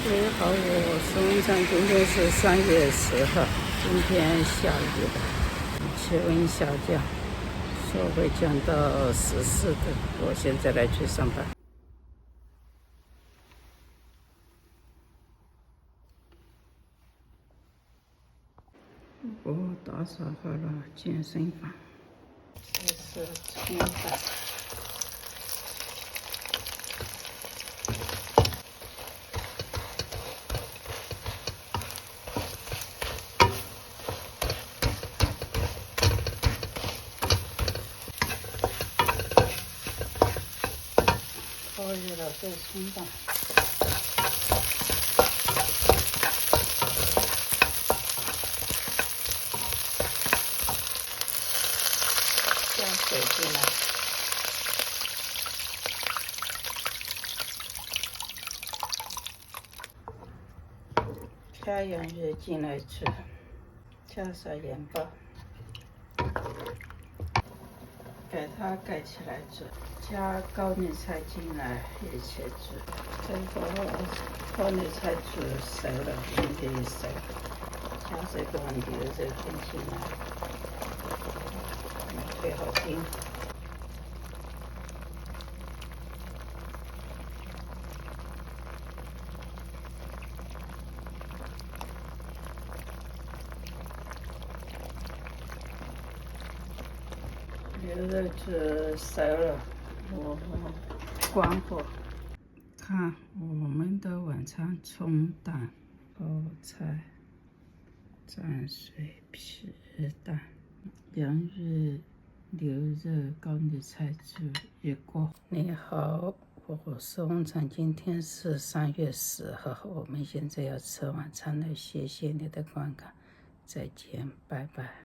你好，我是文昌，今天是3月10号，今天下雨了，气温下降，说会降到14度。我现在来去上班。我打扫好了健身房，这是冲蛋。烤热了再冲蛋，加水进来，加洋芋进来吃，加上盐巴，给它盖起来煮，加高丽菜进来一起煮。这个高丽菜煮熟了，准备熟，加这个牛肉跟进来，最好听。牛肉煮熟了，我关火。看我们的晚餐：葱蛋、泡菜、蘸水皮蛋、洋芋、牛肉、高丽菜煮一锅。你好，我是文昌，今天是3月10号，我们现在要吃晚餐了，谢谢你的观看，再见，拜拜。